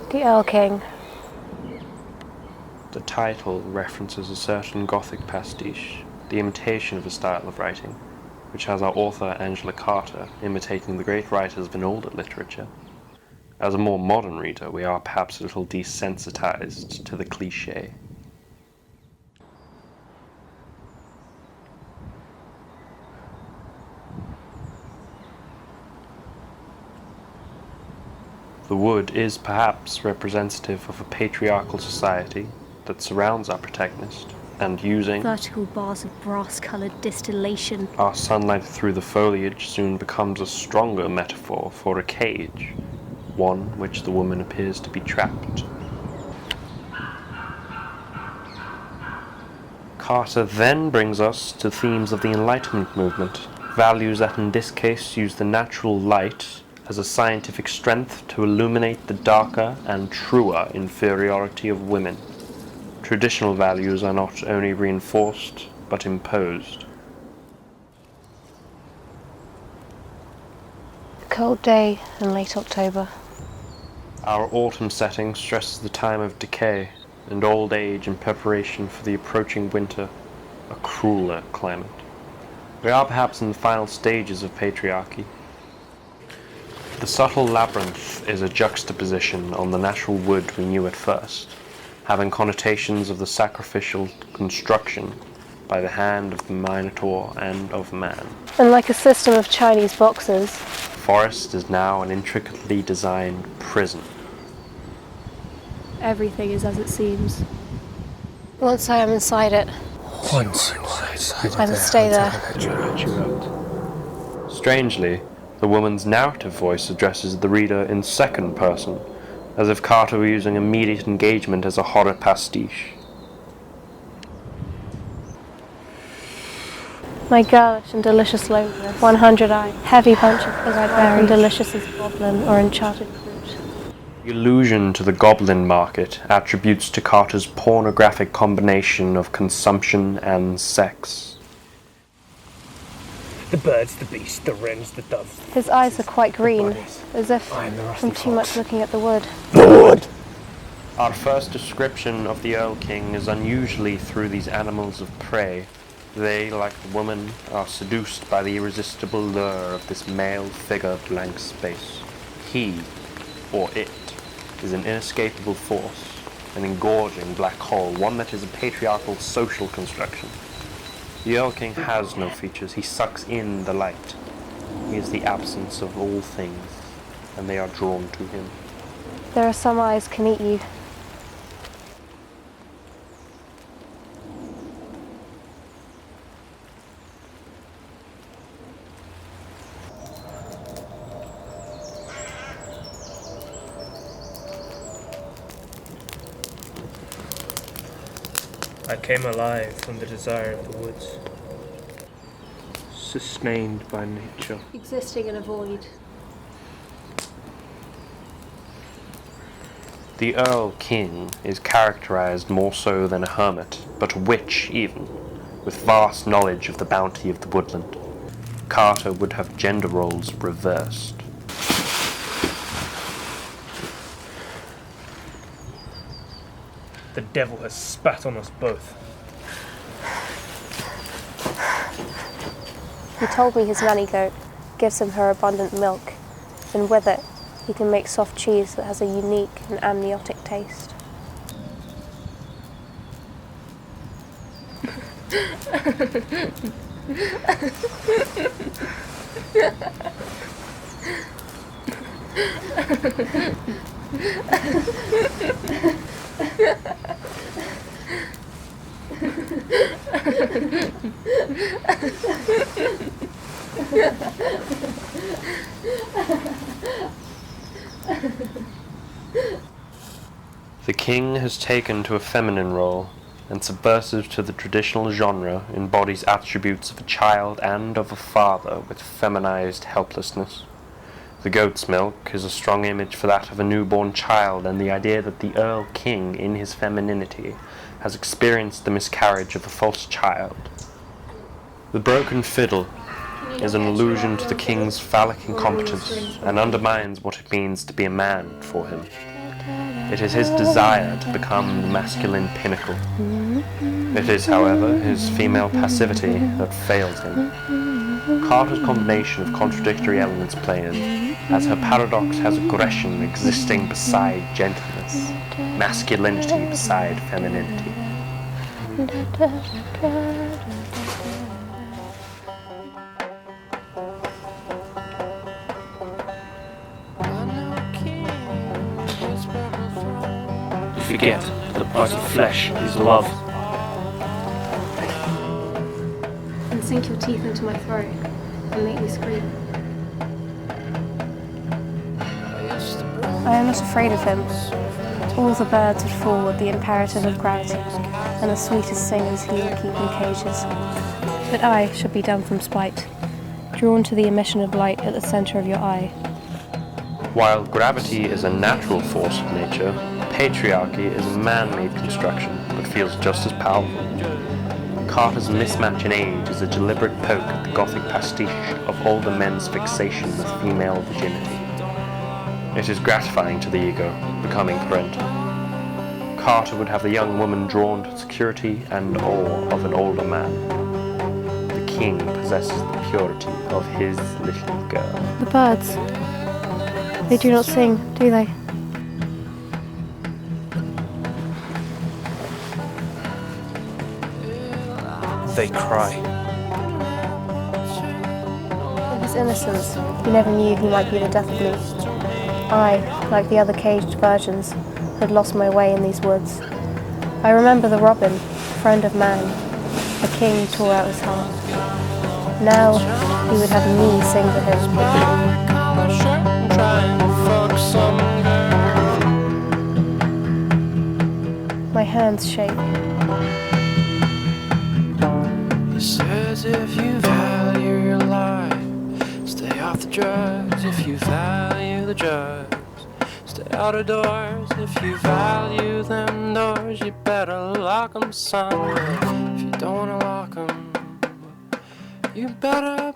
The Erl King. The title references a certain Gothic pastiche, the imitation of a style of writing, which has our author Angela Carter imitating the great writers of an older literature. As a more modern reader, we are perhaps a little desensitized to the cliché. The wood is perhaps representative of a patriarchal society that surrounds our protagonist, and using Vertical bars of brass-coloured distillation. Our sunlight through the foliage soon becomes a stronger metaphor for a cage, one which the woman appears to be trapped. Carter then brings us to themes of the Enlightenment movement, values that in this case use the natural light as a scientific strength to illuminate the darker and truer inferiority of women. Traditional values are not only reinforced, but imposed. Cold day in late October. Our autumn setting stresses the time of decay and old age in preparation for the approaching winter, a crueler climate. We are perhaps in the final stages of patriarchy. The subtle labyrinth is a juxtaposition on the natural wood we knew at first, having connotations of the sacrificial construction by the hand of the Minotaur and of man. And like a system of Chinese boxes, The forest is now an intricately designed prison. everything is as it seems. Once I am inside it, Once you are inside I must stay there. Strangely, the woman's narrative voice addresses the reader in second person, as if Carter were using immediate engagement as a horror pastiche. My girlish and delicious loneliness, 100-eyed, heavy bunch of red berry, delicious as goblin or enchanted fruit. The allusion to the goblin market attributes to Carter's pornographic combination of consumption and sex. The birds, the beasts, the wrens, the doves. His eyes are quite green, bodies. as if I am the rusty from too much fox. looking at the wood. The wood! Our first description of the Erl King is unusually through these animals of prey. They, like the woman, are seduced by the irresistible lure of this male figure blank space. He, or it, is an inescapable force, an engorging black hole, one that is a patriarchal social construction. The Erl King has no features, he sucks in the light. He is the absence of all things, and they are drawn to him. There are some eyes can eat you. I came alive from the desire of the woods, sustained by nature. Existing in a void. The Erl King is characterized more so than a hermit, but a witch even, with vast knowledge of the bounty of the woodland. Carter would have gender roles reversed. The devil has spat on us both. He told me his nanny goat gives him her abundant milk, and with it he can make soft cheese that has a unique and amniotic taste. The king has taken to a feminine role, and subversive to the traditional genre, embodies attributes of a child and of a father with feminized helplessness. The goat's milk is a strong image for that of a newborn child, and the idea that the Erl King, in his femininity, has experienced the miscarriage of a false child. The broken fiddle is an allusion to the king's phallic incompetence and undermines what it means to be a man for him. It is his desire to become the masculine pinnacle. It is, however, his female passivity that fails him. Carter's combination of contradictory elements play in, as her paradox has aggression existing beside gentleness, masculinity beside femininity. You forget that the price of flesh is love. And sink your teeth into my throat and make me scream. I am not afraid of him. All the birds would fall with the imperative of gravity, and the sweetest singers he would keep in cages. But I should be dumb from spite, drawn to the emission of light at the centre of your eye. While gravity is a natural force of nature, patriarchy is a man-made construction, but feels just as powerful. Carter's mismatch in age is a deliberate poke at the Gothic pastiche of older men's fixation with female virginity. It is gratifying to the ego, becoming parental. Carter would have the young woman drawn to security and awe of an older man. The king possesses the purity of his little girl. The birds. They do not sing, do they? They cry. In his innocence, he never knew he might be the death of me. I, like the other caged virgins, had lost my way in these woods. I remember the robin, friend of man. A king tore out his heart. Now he would have me sing to him. My hands shake. He says if you value your life, stay off the drugs. If you value the drugs, stay out of doors. If you value them doors, you better lock them, son. If you don't wanna lock them, you better